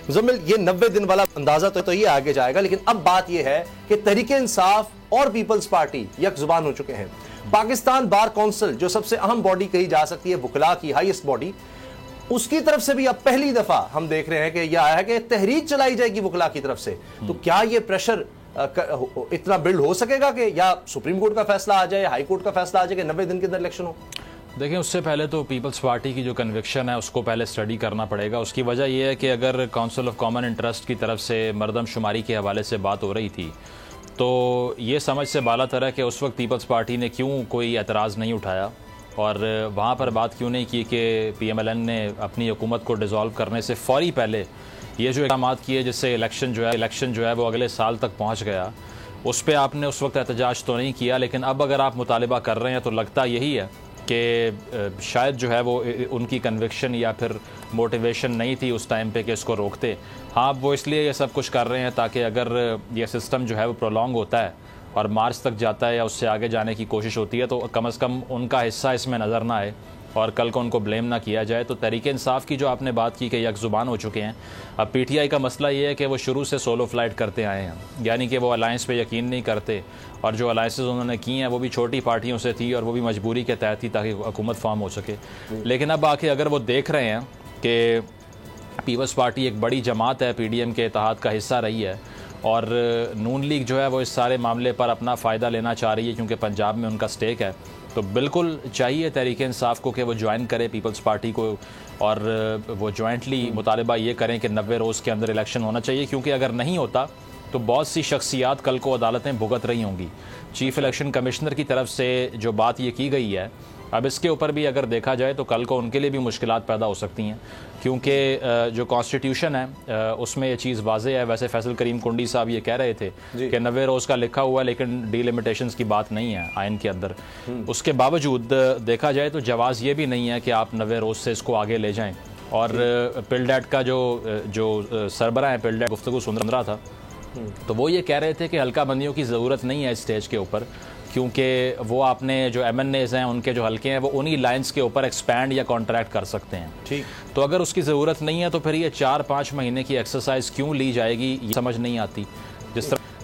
मुजम्मिल, ये 90 दिन वाला अंदाजा तो ये आगे जाएगा, लेकिन अब बात ये है कि तहरीक इंसाफ और पीपल्स पार्टी यकजुबान हो चुके हैं। पाकिस्तान बार काउंसिल, जो सबसे अहम बॉडी कही जा सकती है, वुकला की हाईएस्ट बॉडी, उसकी तरफ से भी अब पहली दफा हम देख रहे हैं कि यह आया है कि तहरीक चलाई जाएगी वुकला की तरफ से। तो क्या यह प्रेशर इतना बिल्ड हो सकेगा कि या सुप्रीम कोर्ट का फैसला आ जाए, हाई कोर्ट का फैसला आ जाए कि 90 दिन के अंदर इलेक्शन हो? देखिए, उससे पहले तो पीपल्स पार्टी की जो कन्विक्शन है उसको पहले स्टडी करना पड़ेगा। उसकी वजह यह है कि अगर काउंसिल ऑफ कॉमन इंटरेस्ट की तरफ से मरदमशुमारी के हवाले से बात हो रही थी तो ये समझ से बालातर है कि उस वक्त पीपल्स पार्टी ने क्यों कोई एतराज़ नहीं उठाया और वहाँ पर बात क्यों नहीं की कि PMLN ने अपनी हुकूमत को डिज़ोल्व करने से फौरी पहले ये जो इक़दाम किए जिससे इलेक्शन जो है वो अगले साल तक पहुँच गया, उस पर आपने उस वक्त एहतजाज तो नहीं किया। लेकिन अब अगर आप मुतालिबा कर रहे हैं तो लगता यही है कि शायद जो है वो उनकी कन्विक्शन या फिर मोटिवेशन नहीं थी उस टाइम पे कि इसको रोकते। हाँ, वो इसलिए ये सब कुछ कर रहे हैं ताकि अगर ये सिस्टम जो है वो प्रोलॉन्ग होता है और मार्च तक जाता है या उससे आगे जाने की कोशिश होती है तो कम से कम उनका हिस्सा इसमें नज़र ना आए और कल को उनको ब्लेम ना किया जाए। तो तहरीक इंसाफ की जो आपने बात की कि यकजुबान हो चुके हैं, अब PTI का मसला ये है कि वो शुरू से सोलो फ्लाइट करते आए हैं, यानी कि वो अलायंस पे यकीन नहीं करते और जो अलायंसेस उन्होंने की हैं वो भी छोटी पार्टियों से थी और वो भी मजबूरी के तहत थी ताकि हुकूमत फॉर्म हो सके। लेकिन अब आके अगर वो देख रहे हैं कि पीपल्स पार्टी एक बड़ी जमात है, PDM के इत्तेहाद का हिस्सा रही है और नून लीग जो है वो इस सारे मामले पर अपना फ़ायदा लेना चाह रही है क्योंकि पंजाब में उनका स्टेक है, तो बिल्कुल चाहिए तहरीक इंसाफ को कि वो ज्वाइन करे पीपल्स पार्टी को और वो जॉइंटली मुतालबा ये करें कि 90 रोज़ के अंदर इलेक्शन होना चाहिए। क्योंकि अगर नहीं होता तो बहुत सी शख्सियात कल को अदालतें भुगत रही होंगी। चीफ इलेक्शन कमिश्नर की तरफ से जो बात ये की गई है, अब इसके ऊपर भी अगर देखा जाए तो कल को उनके लिए भी मुश्किलात पैदा हो सकती हैं क्योंकि जो कॉन्स्टिट्यूशन है उसमें ये चीज़ वाज़ेह है। वैसे फैसल करीम कुंडी साहब ये कह रहे थे कि 90 रोज़ का लिखा हुआ है लेकिन डीलिमिटेशंस की बात नहीं है आइन के अंदर। उसके बावजूद देखा जाए तो जवाज़ ये भी नहीं है कि आप 90 रोज़ से इसको आगे ले जाएँ। और पिलडेट का जो सरबरा है, पिलडेट गुफ्तगू सुन रहा था तो वो ये कह रहे थे कि हल्का बंदियों की ज़रूरत नहीं है इस स्टेज के ऊपर क्योंकि वो आपने जो MNAs हैं उनके जो हल्के हैं वो उन्हीं लाइंस के ऊपर एक्सपैंड या कॉन्ट्रैक्ट कर सकते हैं। ठीक, तो अगर उसकी ज़रूरत नहीं है तो फिर ये 4-5 महीने की एक्सरसाइज क्यों ली जाएगी, ये समझ नहीं आती।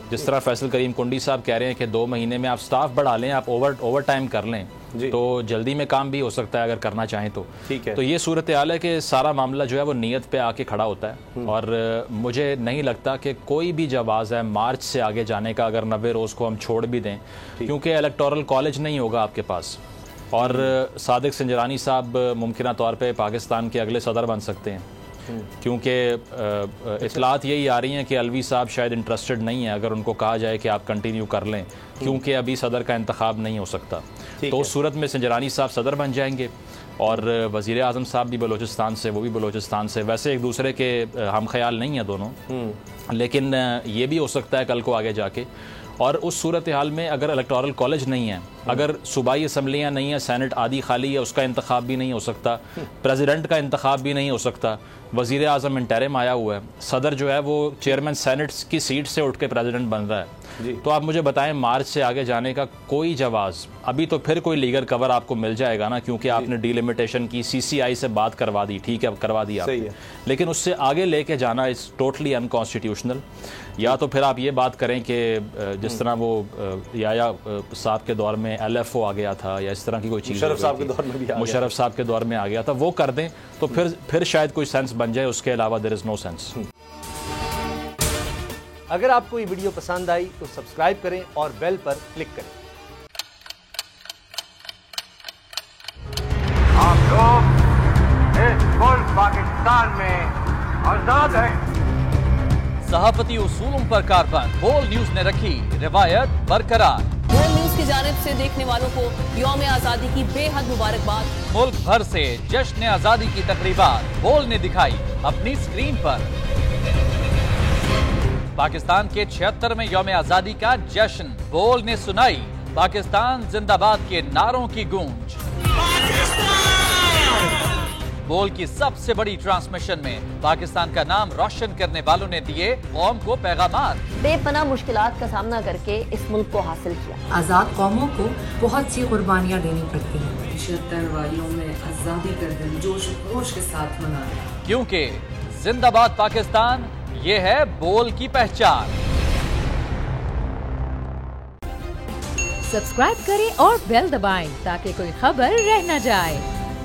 जिस तरह फैसल करीम कुंडी साहब कह रहे हैं कि 2 महीने में आप स्टाफ बढ़ा लें, आप ओवर टाइम कर लें तो जल्दी में काम भी हो सकता है अगर करना चाहें तो। ठीक है, तो ये सूरत हाल है कि सारा मामला जो है वो नीयत पे आके खड़ा होता है और मुझे नहीं लगता कि कोई भी जवाज़ है मार्च से आगे जाने का अगर 90 रोज़ को हम छोड़ भी दें क्योंकि इलेक्टोरल कॉलेज नहीं होगा आपके पास और सादिक संजरानी साहब मुमकिन तौर पर पाकिस्तान के अगले सदर बन सकते हैं क्योंकि इतलात यही आ रही हैं कि अलवी साहब शायद इंटरेस्टेड नहीं है अगर उनको कहा जाए कि आप कंटिन्यू कर लें क्योंकि अभी सदर का इंतखाब नहीं हो सकता। तो उस सूरत में संजरानी साहब सदर बन जाएंगे और वज़ीर आज़म साहब भी बलोचिस्तान से, वो भी बलोचिस्तान से। वैसे एक दूसरे के हम ख्याल नहीं है दोनों, लेकिन ये भी हो सकता है कल को आगे जाके। और उस सूरत हाल में अगर इलेक्टोरल कॉलेज नहीं है, अगर सूबाई असम्बलियाँ नहीं है, सेनेट आधी खाली है, उसका इंतखाब भी नहीं हो सकता, प्रेसिडेंट का इंतखाब भी नहीं हो सकता, वज़ीर आज़म इंटरिम आया हुआ है, सदर जो है वो चेयरमैन सेनेट की सीट से उठ के प्रेसिडेंट बन रहा है, तो आप मुझे बताएं मार्च से आगे जाने का कोई जवाज़? अभी तो फिर कोई लीगल कवर आपको मिल जाएगा ना क्योंकि आपने डीलिमिटेशन की, CCI से बात करवा दी, ठीक है करवा दी आपने, लेकिन उससे आगे लेके जाना इज़ टोटली अनकॉन्स्टिट्यूशनल। या तो फिर आप ये बात करें कि जिस तरह वो याया साहब के दौर में LFO आ गया था या इस तरह की कोई चीज़ मुशर्रफ साहब के दौर में आ गया था, वो कर दें तो फिर शायद कोई सेंस बन जाए, उसके अलावा देयर इज़ नो सेंस। अगर आपको ये वीडियो पसंद आई तो सब्सक्राइब करें और बेल पर क्लिक करें। आप लोग इस मुल्क पाकिस्तान में आजाद हैं। सहाफती उसूलों पर कारबंद बोल न्यूज ने रखी रिवायत बरकरार। बोल न्यूज की जानिब से देखने वालों को यौम आजादी की बेहद मुबारकबाद। मुल्क भर से जश्न आजादी की तकरीबात बोल ने दिखाई अपनी स्क्रीन पर। पाकिस्तान के 76वें यौम आजादी का जश्न बोल ने सुनाई पाकिस्तान जिंदाबाद के नारों की गूंज। बोल की सबसे बड़ी ट्रांसमिशन में पाकिस्तान का नाम रोशन करने वालों ने दिए कौम को पैगामात। बेपनाह मुश्किलात का सामना करके इस मुल्क को हासिल किया। आजाद कौमों को बहुत सी कुर्बानियाँ देनी पड़ती हैं। 76 वालियों में आजादी का दिन जोश खरोश के साथ मना रहे हैं क्योंकि जिंदाबाद पाकिस्तान, ये है बोल की पहचान। सब्सक्राइब करें और बेल दबाएं ताकि कोई खबर रह न जाए।